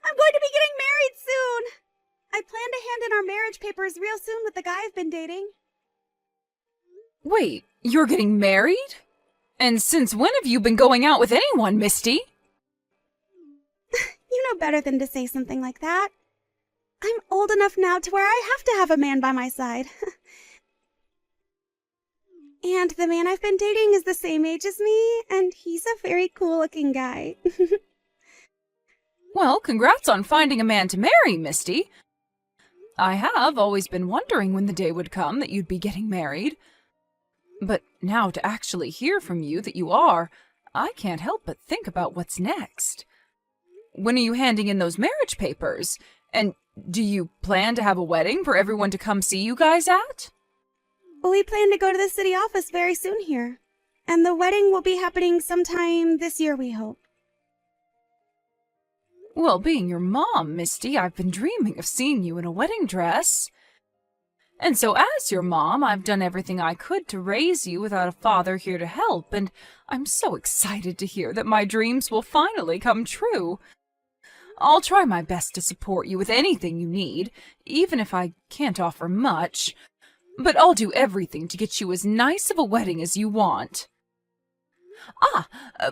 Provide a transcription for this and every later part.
I'm going to be getting married soon. I plan to hand in our marriage papers real soon with the guy I've been dating. Wait, you're getting married? And since when have you been going out with anyone, Misty? You know better than to say something like that. I'm old enough now to where I have to have a man by my side. And the man I've been dating is the same age as me, and he's a very cool-looking guy. Well, congrats on finding a man to marry, Misty. I have always been wondering when the day would come that you'd be getting married. But now to actually hear from you that you are, I can't help but think about what's next. When are you handing in those marriage papers? And do you plan to have a wedding for everyone to come see you guys at? We plan to go to the city office very soon here. And the wedding will be happening sometime this year, we hope. Well, being your mom, Misty, I've been dreaming of seeing you in a wedding dress. And so as your mom, I've done everything I could to raise you without a father here to help, and I'm so excited to hear that my dreams will finally come true. I'll try my best to support you with anything you need, even if I can't offer much. But I'll do everything to get you as nice of a wedding as you want.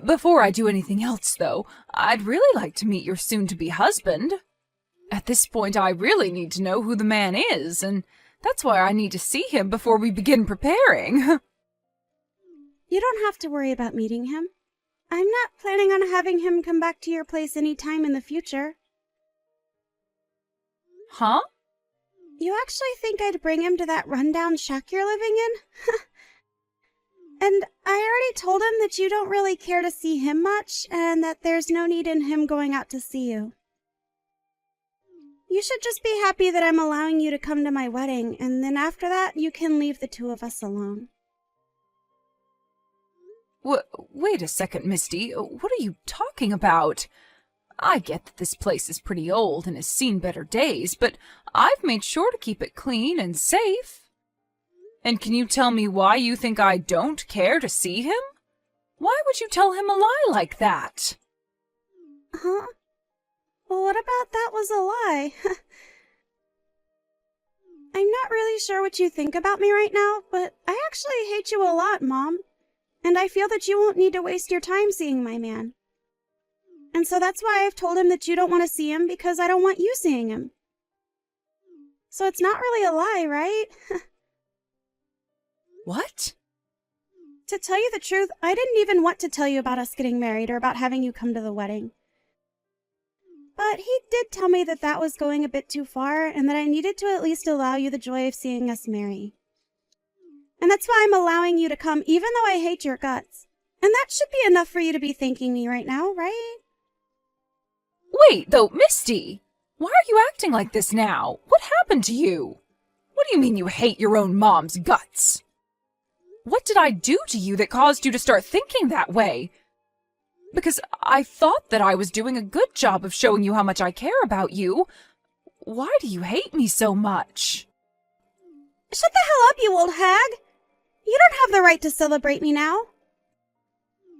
Before I do anything else, though, I'd really like to meet your soon-to-be husband. At this point, I really need to know who the man is, and that's why I need to see him before we begin preparing. You don't have to worry about meeting him. I'm not planning on having him come back to your place any time in the future. Huh? You actually think I'd bring him to that rundown shack you're living in? And I already told him that you don't really care to see him much, and that there's no need in him going out to see you. You should just be happy that I'm allowing you to come to my wedding, and then after that, you can leave the two of us alone. Wait a second, Misty. What are you talking about? I get that this place is pretty old and has seen better days, but I've made sure to keep it clean and safe. And can you tell me why you think I don't care to see him? Why would you tell him a lie like that? Huh? Well, what about that was a lie? I'm not really sure what you think about me right now, but I actually hate you a lot, Mom. And I feel that you won't need to waste your time seeing my man. And so that's why I've told him that you don't want to see him, because I don't want you seeing him. So it's not really a lie, right? What? To tell you the truth, I didn't even want to tell you about us getting married or about having you come to the wedding. But he did tell me that that was going a bit too far, and that I needed to at least allow you the joy of seeing us marry. And that's why I'm allowing you to come, even though I hate your guts. And that should be enough for you to be thanking me right now, right? Wait, though, Misty! Why are you acting like this now? What happened to you? What do you mean you hate your own mom's guts? What did I do to you that caused you to start thinking that way? Because I thought that I was doing a good job of showing you how much I care about you. Why do you hate me so much? Shut the hell up, you old hag! You don't have the right to celebrate me now.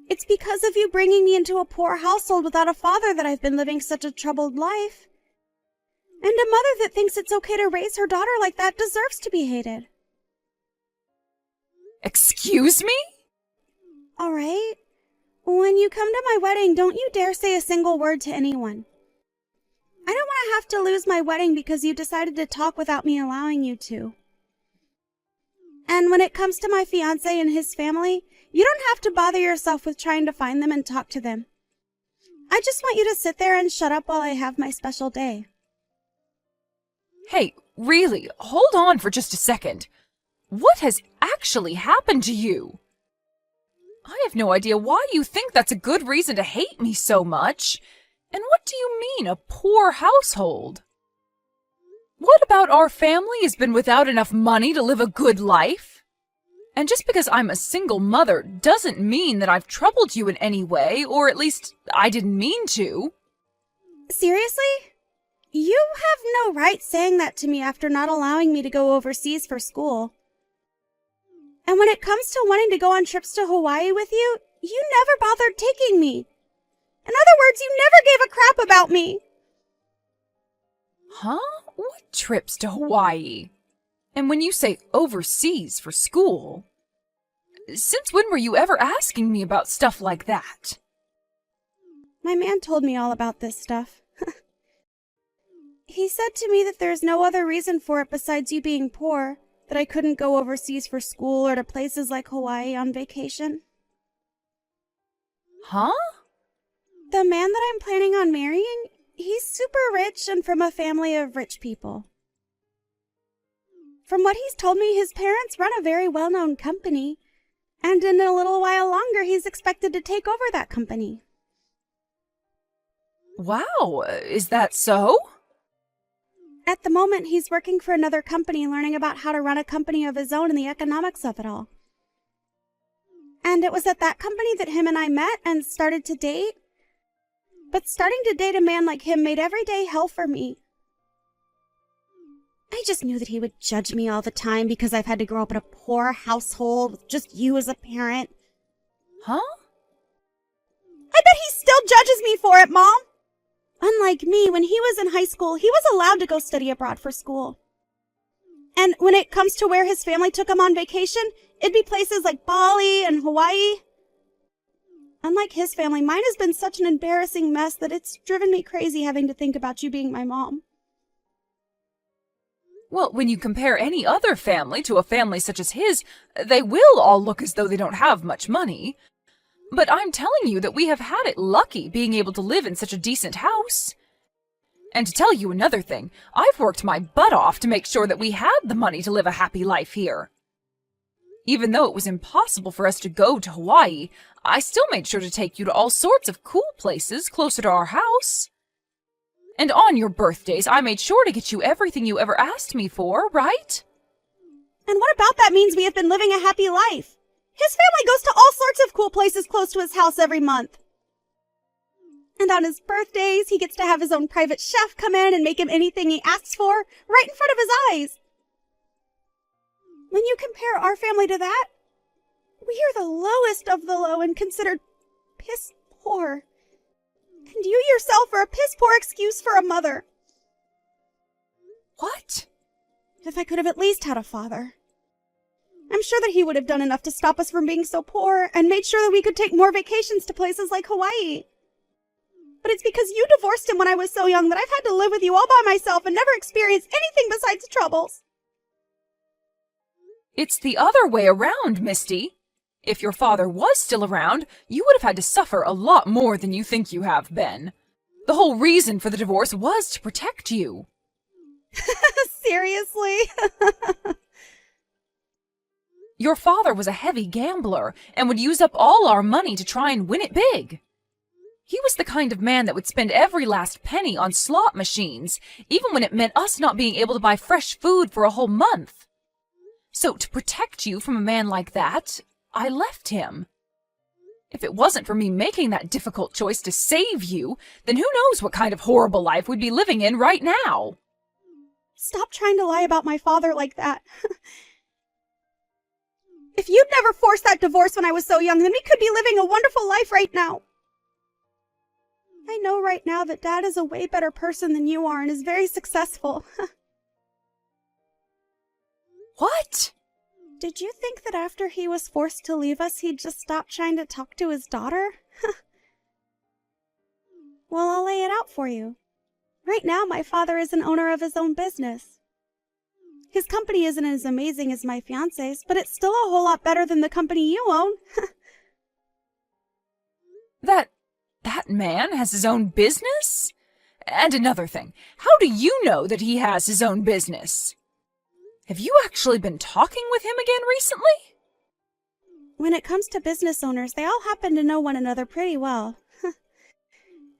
It's because of you bringing me into a poor household without a father that I've been living such a troubled life. And a mother that thinks it's okay to raise her daughter like that deserves to be hated. Excuse me? All right. When you come to my wedding, don't you dare say a single word to anyone. I don't want to have to lose my wedding because you decided to talk without me allowing you to. And when it comes to my fiancé and his family, you don't have to bother yourself with trying to find them and talk to them. I just want you to sit there and shut up while I have my special day. Hey, really, hold on for just a second. What has actually happened to you? I have no idea why you think that's a good reason to hate me so much. And what do you mean, a poor household? What about our family has been without enough money to live a good life? And just because I'm a single mother doesn't mean that I've troubled you in any way, or at least I didn't mean to. Seriously? You have no right saying that to me after not allowing me to go overseas for school. And when it comes to wanting to go on trips to Hawaii with you, you never bothered taking me. In other words, you never gave a crap about me. Huh? What trips to Hawaii? And when you say overseas for school, since when were you ever asking me about stuff like that? My man told me all about this stuff. He said to me that there's no other reason for it besides you being poor, that I couldn't go overseas for school or to places like Hawaii on vacation. Huh? The man that I'm planning on marrying, he's super rich and from a family of rich people. From what he's told me, his parents run a very well-known company, and in a little while longer, he's expected to take over that company. Wow, is that so? At the moment, he's working for another company, learning about how to run a company of his own and the economics of it all. And it was at that company that him and I met and started to date. But starting to date a man like him made every day hell for me. I just knew that he would judge me all the time because I've had to grow up in a poor household with just you as a parent. Huh? I bet he still judges me for it, Mom! Unlike me, when he was in high school, he was allowed to go study abroad for school. And when it comes to where his family took him on vacation, it'd be places like Bali and Hawaii. Unlike his family, mine has been such an embarrassing mess that it's driven me crazy having to think about you being my mom. Well, when you compare any other family to a family such as his, they will all look as though they don't have much money. But I'm telling you that we have had it lucky being able to live in such a decent house. And to tell you another thing, I've worked my butt off to make sure that we had the money to live a happy life here. Even though it was impossible for us to go to Hawaii, I still made sure to take you to all sorts of cool places closer to our house. And on your birthdays, I made sure to get you everything you ever asked me for, right? And what about that means we have been living a happy life? His family goes to all sorts of cool places close to his house every month. And on his birthdays, he gets to have his own private chef come in and make him anything he asks for, right in front of his eyes. When you compare our family to that, we are the lowest of the low and considered piss poor. And you yourself are a piss poor excuse for a mother. What? If I could have at least had a father. I'm sure that he would have done enough to stop us from being so poor and made sure that we could take more vacations to places like Hawaii. But it's because you divorced him when I was so young that I've had to live with you all by myself and never experienced anything besides troubles. It's the other way around, Misty. If your father was still around, you would have had to suffer a lot more than you think you have been. The whole reason for the divorce was to protect you. Seriously? Your father was a heavy gambler and would use up all our money to try and win it big. He was the kind of man that would spend every last penny on slot machines, even when it meant us not being able to buy fresh food for a whole month. So to protect you from a man like that, I left him. If it wasn't for me making that difficult choice to save you, then who knows what kind of horrible life we'd be living in right now. Stop trying to lie about my father like that. If you'd never forced that divorce when I was so young, then we could be living a wonderful life right now. I know right now that Dad is a way better person than you are and is very successful. What? Did you think that after he was forced to leave us, he'd just stop trying to talk to his daughter? Well, I'll lay it out for you. Right now, my father is an owner of his own business. His company isn't as amazing as my fiance's, but it's still a whole lot better than the company you own. That man has his own business? And another thing, how do you know that he has his own business? Have you actually been talking with him again recently? When it comes to business owners, they all happen to know one another pretty well.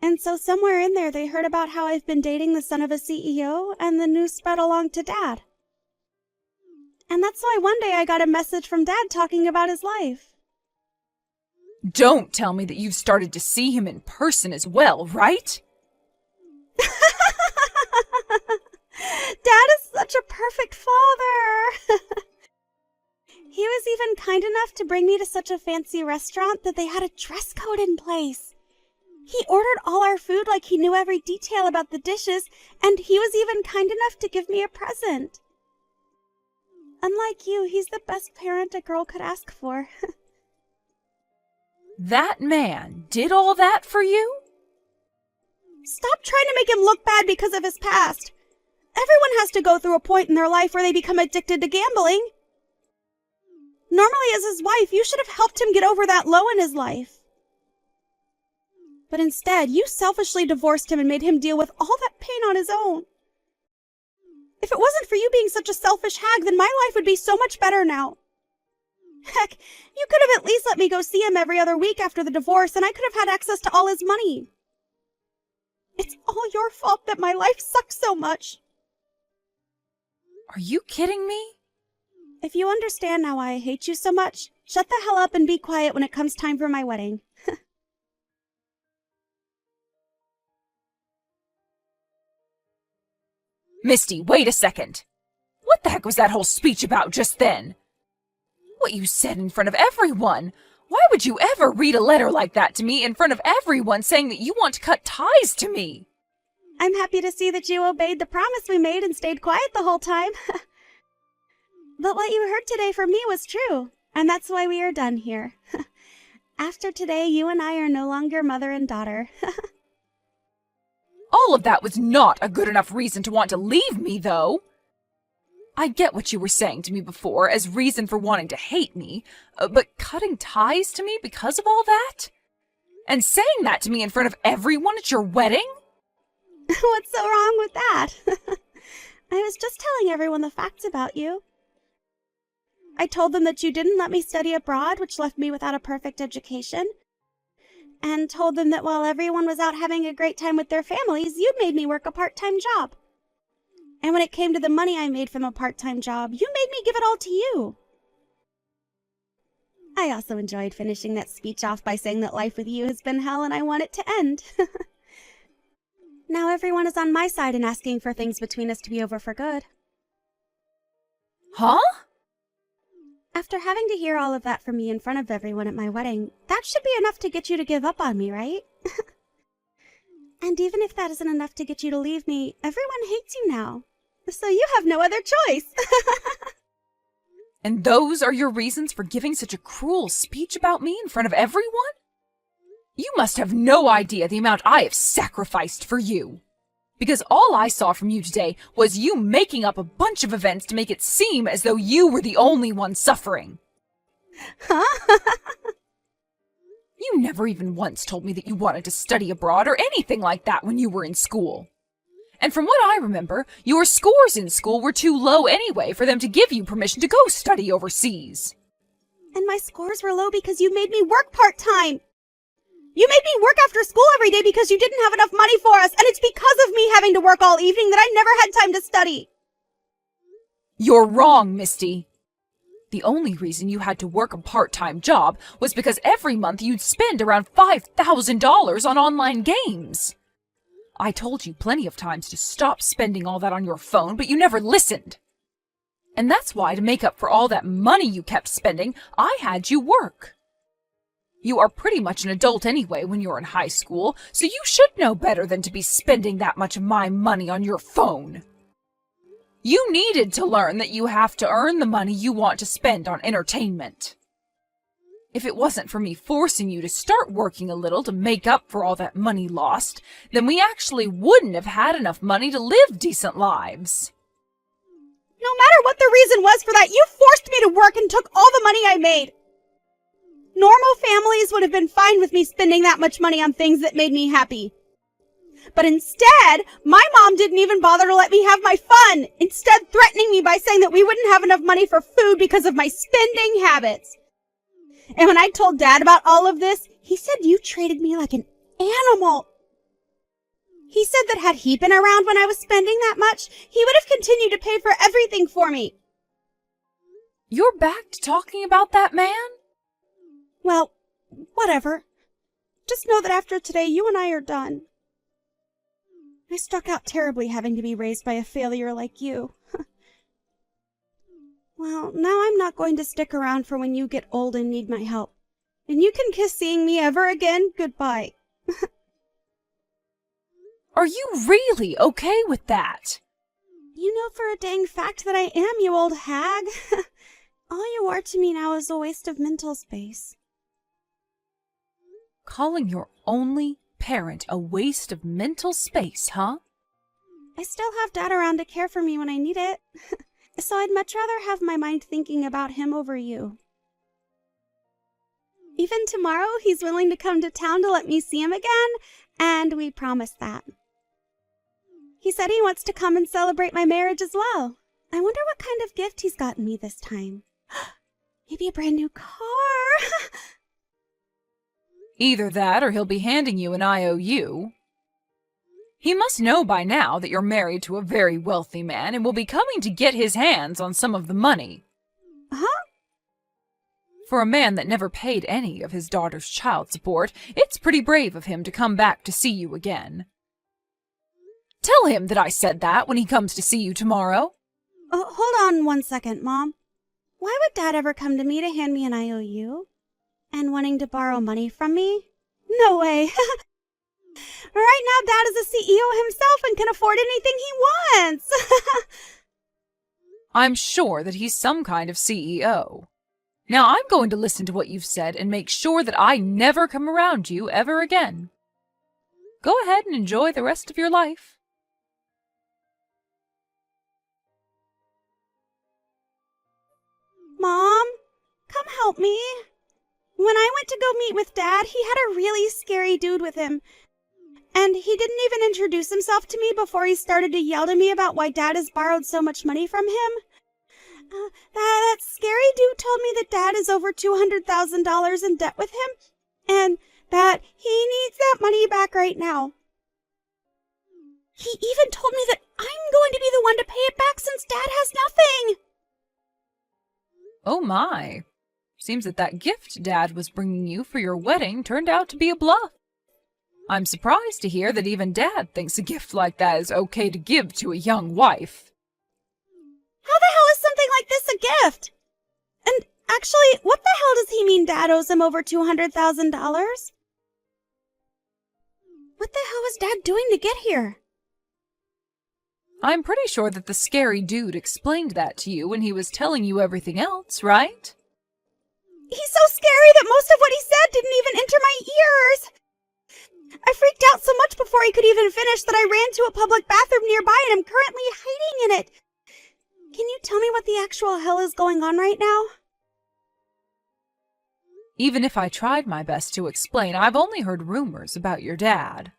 And so somewhere in there, they heard about how I've been dating the son of a CEO, and the news spread along to Dad. And that's why one day I got a message from Dad talking about his life. Don't tell me that you've started to see him in person as well, right? Dad is such a perfect father. He was even kind enough to bring me to such a fancy restaurant that they had a dress code in place. He ordered all our food like he knew every detail about the dishes, and he was even kind enough to give me a present. Unlike you, he's the best parent a girl could ask for. That man did all that for you? Stop trying to make him look bad because of his past. Everyone has to go through a point in their life where they become addicted to gambling. Normally, as his wife, you should have helped him get over that low in his life. But instead, you selfishly divorced him and made him deal with all that pain on his own. If it wasn't for you being such a selfish hag, then my life would be so much better now. Heck, you could have at least let me go see him every other week after the divorce, and I could have had access to all his money. It's all your fault that my life sucks so much. Are you kidding me? If you understand now why I hate you so much, shut the hell up and be quiet when it comes time for my wedding. Misty, wait a second. What the heck was that whole speech about just then? What you said in front of everyone? Why would you ever read a letter like that to me in front of everyone saying that you want to cut ties to me? I'm happy to see that you obeyed the promise we made and stayed quiet the whole time. But what you heard today from me was true, and that's why we are done here. After today, you and I are no longer mother and daughter. All of that was not a good enough reason to want to leave me, though. I get what you were saying to me before as reason for wanting to hate me, but cutting ties to me because of all that? And saying that to me in front of everyone at your wedding? What's so wrong with that? I was just telling everyone the facts about you. I told them that you didn't let me study abroad, which left me without a perfect education. And told them that while everyone was out having a great time with their families, you'd made me work a part-time job. And when it came to the money I made from a part-time job, you made me give it all to you. I also enjoyed finishing that speech off by saying that life with you has been hell and I want it to end. Now everyone is on my side and asking for things between us to be over for good. Huh? After having to hear all of that from me in front of everyone at my wedding, that should be enough to get you to give up on me, right? And even if that isn't enough to get you to leave me, everyone hates you now. So you have no other choice. And those are your reasons for giving such a cruel speech about me in front of everyone? You must have no idea the amount I have sacrificed for you. Because all I saw from you today was you making up a bunch of events to make it seem as though you were the only one suffering. Huh? You never even once told me that you wanted to study abroad or anything like that when you were in school. And from what I remember, your scores in school were too low anyway for them to give you permission to go study overseas. And my scores were low because you made me work part-time. You made me work after school every day because you didn't have enough money for us, and it's because of me having to work all evening that I never had time to study. You're wrong, Misty. The only reason you had to work a part-time job was because every month you'd spend around $5,000 on online games. I told you plenty of times to stop spending all that on your phone, but you never listened. And that's why, to make up for all that money you kept spending, I had you work. You are pretty much an adult anyway when you're in high school, so you should know better than to be spending that much of my money on your phone. You needed to learn that you have to earn the money you want to spend on entertainment. If it wasn't for me forcing you to start working a little to make up for all that money lost, then we actually wouldn't have had enough money to live decent lives. No matter what the reason was for that, you forced me to work and took all the money I made. Normal families would have been fine with me spending that much money on things that made me happy. But instead, my mom didn't even bother to let me have my fun, instead threatening me by saying that we wouldn't have enough money for food because of my spending habits. And when I told Dad about all of this, he said you treated me like an animal. He said that had he been around when I was spending that much, he would have continued to pay for everything for me. You're back to talking about that man? Well, whatever. Just know that after today, you and I are done. I struck out terribly having to be raised by a failure like you. Well, now I'm not going to stick around for when you get old and need my help. And you can kiss seeing me ever again goodbye. Are you really okay with that? You know for a dang fact that I am, you old hag. All you are to me now is a waste of mental space. Calling your only parent a waste of mental space, huh? I still have Dad around to care for me when I need it. So I'd much rather have my mind thinking about him over you. Even tomorrow, he's willing to come to town to let me see him again, and we promised that. He said he wants to come and celebrate my marriage as well. I wonder what kind of gift he's gotten me this time. Maybe a brand new car. Either that or he'll be handing you an IOU. He must know by now that you're married to a very wealthy man and will be coming to get his hands on some of the money. Huh? For a man that never paid any of his daughter's child support, it's pretty brave of him to come back to see you again. Tell him that I said that when he comes to see you tomorrow. Oh, hold on 1 second, Mom. Why would Dad ever come to me to hand me an IOU? And wanting to borrow money from me? No way. Right now, Dad is a CEO himself and can afford anything he wants. I'm sure that he's some kind of CEO. Now I'm going to listen to what you've said and make sure that I never come around you ever again. Go ahead and enjoy the rest of your life. Mom, come help me. When I went to go meet with Dad, he had a really scary dude with him. And he didn't even introduce himself to me before he started to yell to me about why Dad has borrowed so much money from him. That scary dude told me that Dad is over $200,000 in debt with him, and that he needs that money back right now. He even told me that I'm going to be the one to pay it back since Dad has nothing. Oh my. Seems that gift Dad was bringing you for your wedding turned out to be a bluff. I'm surprised to hear that even Dad thinks a gift like that is okay to give to a young wife. How the hell is something like this a gift? And actually, what the hell does he mean Dad owes him over $200,000? What the hell was Dad doing to get here? I'm pretty sure that the scary dude explained that to you when he was telling you everything else, right? He's so scary that most of what he said didn't even enter my ears. I freaked out so much before he could even finish that I ran to a public bathroom nearby and am currently hiding in it. Can you tell me what the actual hell is going on right now? Even if I tried my best to explain, I've only heard rumors about your dad.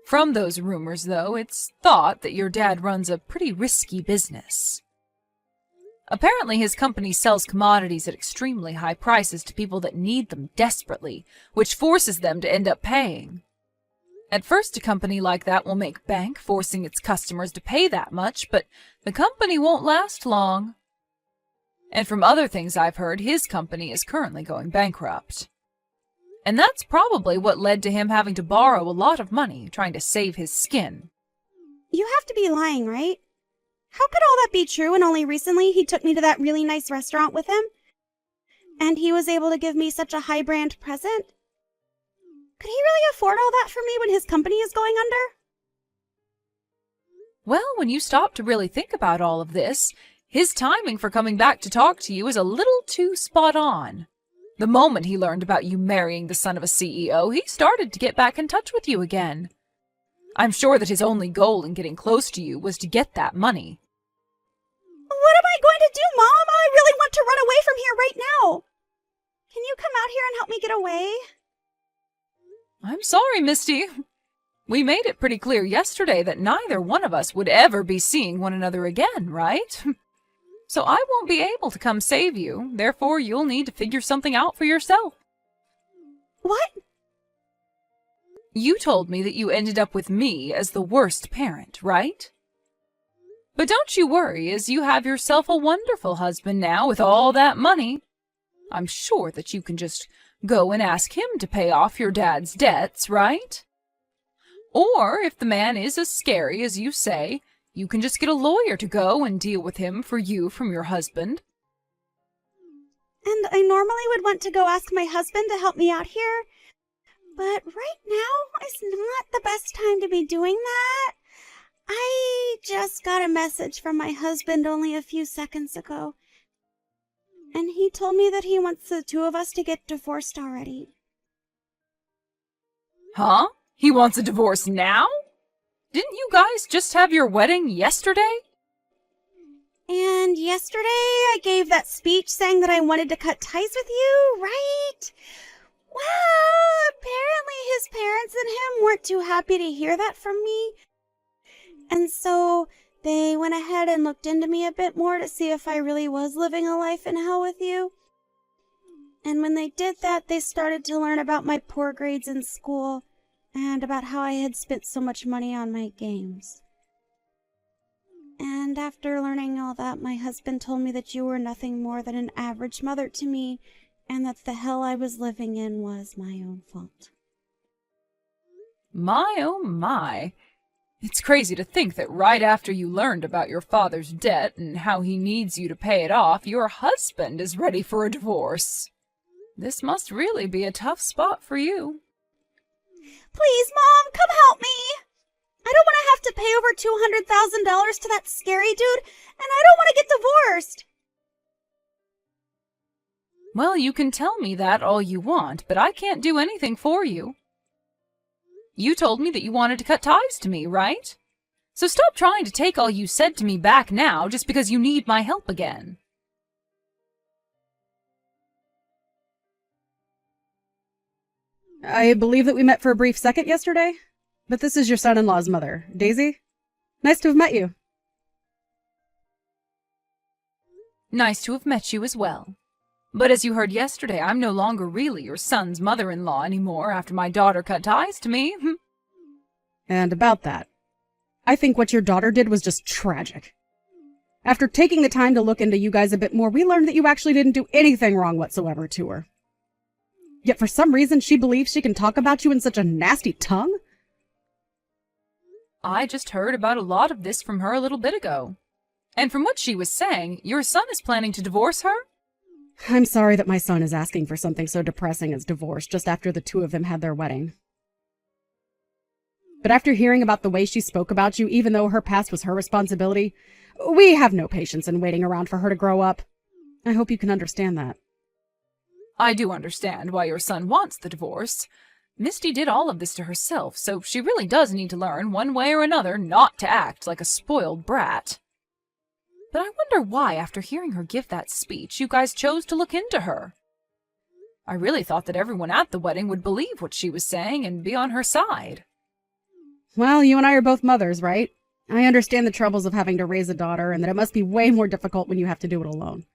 From those rumors, though, it's thought that your dad runs a pretty risky business. Apparently, his company sells commodities at extremely high prices to people that need them desperately, which forces them to end up paying. At first, a company like that will make bank, forcing its customers to pay that much, but the company won't last long. And from other things I've heard, his company is currently going bankrupt. And that's probably what led to him having to borrow a lot of money, trying to save his skin. You have to be lying, right? How could all that be true when only recently he took me to that really nice restaurant with him? And he was able to give me such a high-brand present? Could he really afford all that for me when his company is going under? Well, when you stop to really think about all of this, his timing for coming back to talk to you is a little too spot on. The moment he learned about you marrying the son of a CEO, he started to get back in touch with you again. I'm sure that his only goal in getting close to you was to get that money. What am I going to do, Mom? I really want to run away from here right now. Can you come out here and help me get away? I'm sorry, Misty. We made it pretty clear yesterday that neither one of us would ever be seeing one another again, right? So I won't be able to come save you. Therefore, you'll need to figure something out for yourself. What? You told me that you ended up with me as the worst parent, right? But don't you worry, as you have yourself a wonderful husband now with all that money. I'm sure that you can just go and ask him to pay off your dad's debts, right? Or, if the man is as scary as you say, you can just get a lawyer to go and deal with him for you from your husband. And I normally would want to go ask my husband to help me out here. But right now is not the best time to be doing that. I just got a message from my husband only a few seconds ago. And he told me that he wants the two of us to get divorced already. Huh? He wants a divorce now? Didn't you guys just have your wedding yesterday? And yesterday I gave that speech saying that I wanted to cut ties with you, right? Well, apparently his parents and him weren't too happy to hear that from me. And so they went ahead and looked into me a bit more to see if I really was living a life in hell with you. And when they did that, they started to learn about my poor grades in school and about how I had spent so much money on my games. And after learning all that, my husband told me that you were nothing more than an average mother to me, and that the hell I was living in was my own fault. My oh my. It's crazy to think that right after you learned about your father's debt and how he needs you to pay it off, your husband is ready for a divorce. This must really be a tough spot for you. Please, Mom, come help me! I don't want to have to pay over $200,000 to that scary dude, and I don't want to get divorced! Well, you can tell me that all you want, but I can't do anything for you. You told me that you wanted to cut ties to me, right? So stop trying to take all you said to me back now just because you need my help again. I believe that we met for a brief second yesterday, but this is your son-in-law's mother, Daisy. Nice to have met you. Nice to have met you as well. But as you heard yesterday, I'm no longer really your son's mother-in-law anymore after my daughter cut ties to me. And about that, I think what your daughter did was just tragic. After taking the time to look into you guys a bit more, we learned that you actually didn't do anything wrong whatsoever to her. Yet for some reason, she believes she can talk about you in such a nasty tongue? I just heard about a lot of this from her a little bit ago. And from what she was saying, your son is planning to divorce her? I'm sorry that my son is asking for something so depressing as divorce just after the two of them had their wedding. But after hearing about the way she spoke about you, even though her past was her responsibility, we have no patience in waiting around for her to grow up. I hope you can understand that. I do understand why your son wants the divorce. Misty did all of this to herself, so she really does need to learn, one way or another, not to act like a spoiled brat. But I wonder why, after hearing her give that speech, you guys chose to look into her. I really thought that everyone at the wedding would believe what she was saying and be on her side. Well, you and I are both mothers, right? I understand the troubles of having to raise a daughter and that it must be way more difficult when you have to do it alone.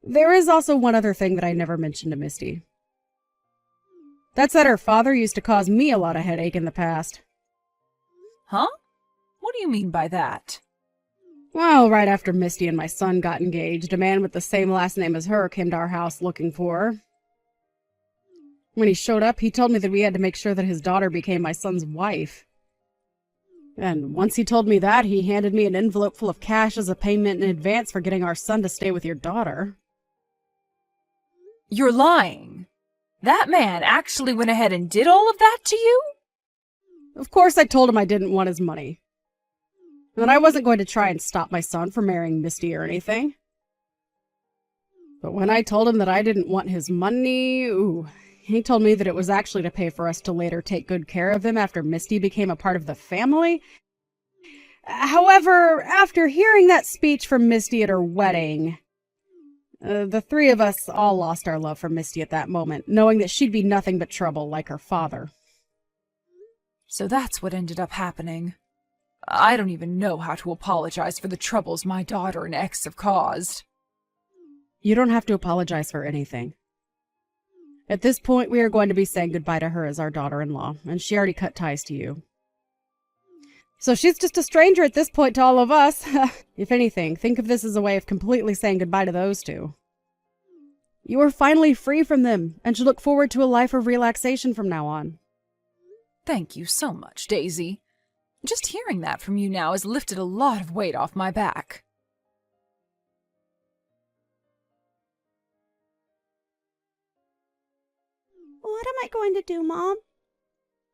There is also one other thing that I never mentioned to Misty. That's that her father used to cause me a lot of headache in the past. Huh? What do you mean by that? Well, right after Misty and my son got engaged, a man with the same last name as her came to our house looking for her. When he showed up, he told me that we had to make sure that his daughter became my son's wife. And once he told me that, he handed me an envelope full of cash as a payment in advance for getting our son to stay with your daughter. You're lying. That man actually went ahead and did all of that to you? Of course I told him I didn't want his money. And I wasn't going to try and stop my son from marrying Misty or anything. But when I told him that I didn't want his money, he told me that it was actually to pay for us to later take good care of him after Misty became a part of the family. However, after hearing that speech from Misty at her wedding, the three of us all lost our love for Misty at that moment, knowing that she'd be nothing but trouble like her father. So that's what ended up happening. I don't even know how to apologize for the troubles my daughter and ex have caused. You don't have to apologize for anything. At this point, we are going to be saying goodbye to her as our daughter-in-law, and she already cut ties to you. So she's just a stranger at this point to all of us. If anything, think of this as a way of completely saying goodbye to those two. You are finally free from them, and should look forward to a life of relaxation from now on. Thank you so much, Daisy. Just hearing that from you now has lifted a lot of weight off my back. Well, What am I going to do, Mom?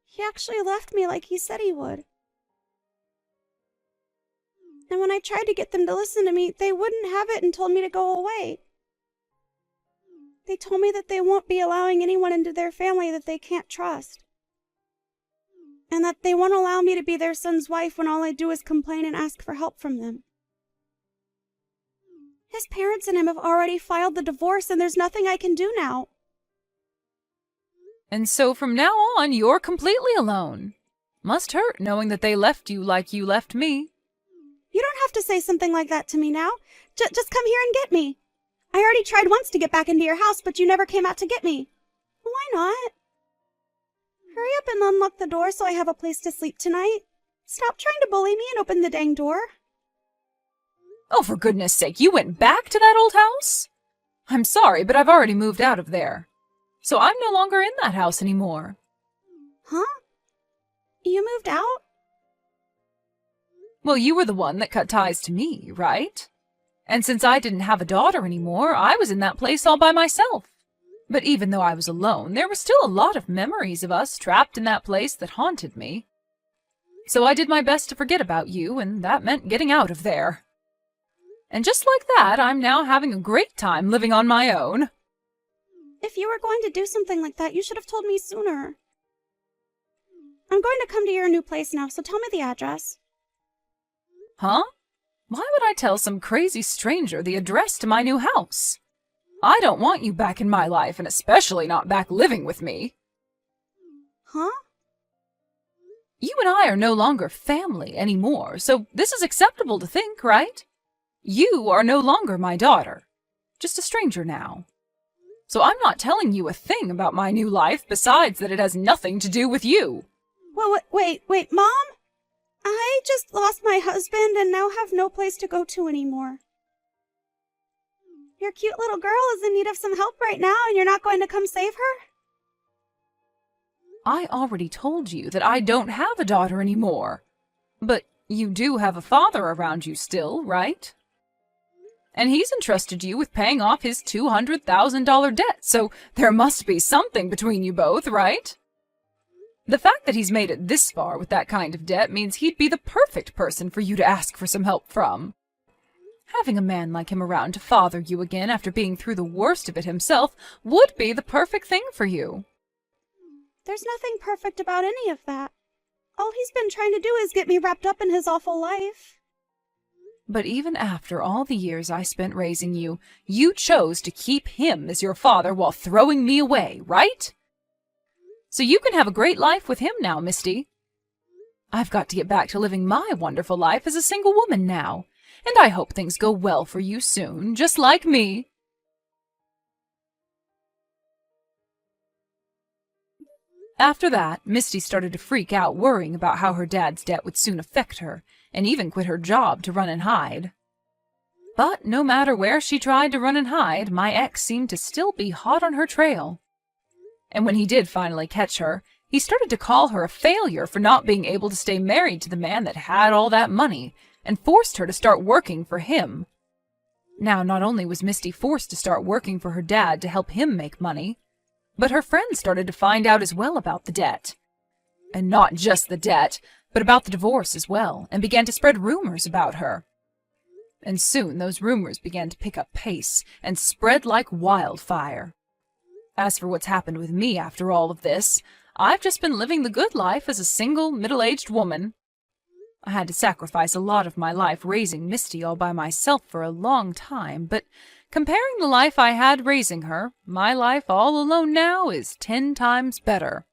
He actually left me like he said he would. And when I tried to get them to listen to me, they wouldn't have it and told me to go away. They told me that they won't be allowing anyone into their family that they can't trust. And that they won't allow me to be their son's wife when all I do is complain and ask for help from them. His parents and him have already filed the divorce, and there's nothing I can do now. And so from now on, you're completely alone. Must hurt knowing that they left you like you left me. You don't have to say something like that to me now. Just come here and get me. I already tried once to get back into your house, but you never came out to get me. Why not? Hurry up and unlock the door so I have a place to sleep tonight. Stop trying to bully me and open the dang door. Oh, for goodness sake, you went back to that old house? I'm sorry, but I've already moved out of there. So I'm no longer in that house anymore. Huh? You moved out? Well, you were the one that cut ties to me, right? And since I didn't have a daughter anymore, I was in that place all by myself. But even though I was alone, there were still a lot of memories of us trapped in that place that haunted me. So I did my best to forget about you, and that meant getting out of there. And just like that, I'm now having a great time living on my own. If you were going to do something like that, you should have told me sooner. I'm going to come to your new place now, so tell me the address. Huh? Why would I tell some crazy stranger the address to my new house? I don't want you back in my life, and especially not back living with me. Huh? You and I are no longer family anymore, so this is acceptable to think, right? You are no longer my daughter, just a stranger now. So I'm not telling you a thing about my new life besides that it has nothing to do with you. Well, wait, Mom? I just lost my husband and now have no place to go to anymore. Your cute little girl is in need of some help right now and you're not going to come save her? I already told you that I don't have a daughter anymore. But you do have a father around you still, right? And he's entrusted you with paying off his $200,000 debt, so there must be something between you both, right? The fact that he's made it this far with that kind of debt means he'd be the perfect person for you to ask for some help from. Having a man like him around to father you again after being through the worst of it himself would be the perfect thing for you. There's nothing perfect about any of that. All he's been trying to do is get me wrapped up in his awful life. But even after all the years I spent raising you, you chose to keep him as your father while throwing me away, right? So you can have a great life with him now, Misty. I've got to get back to living my wonderful life as a single woman now, and I hope things go well for you soon, just like me. After that, Misty started to freak out, worrying about how her dad's debt would soon affect her, and even quit her job to run and hide. But no matter where she tried to run and hide, my ex seemed to still be hot on her trail. And when he did finally catch her, he started to call her a failure for not being able to stay married to the man that had all that money, and forced her to start working for him. Now, not only was Misty forced to start working for her dad to help him make money, but her friends started to find out as well about the debt. And not just the debt, but about the divorce as well, and began to spread rumors about her. And soon those rumors began to pick up pace and spread like wildfire. As for what's happened with me after all of this, I've just been living the good life as a single, middle-aged woman. I had to sacrifice a lot of my life raising Misty all by myself for a long time, but comparing the life I had raising her, my life all alone now is 10 times better.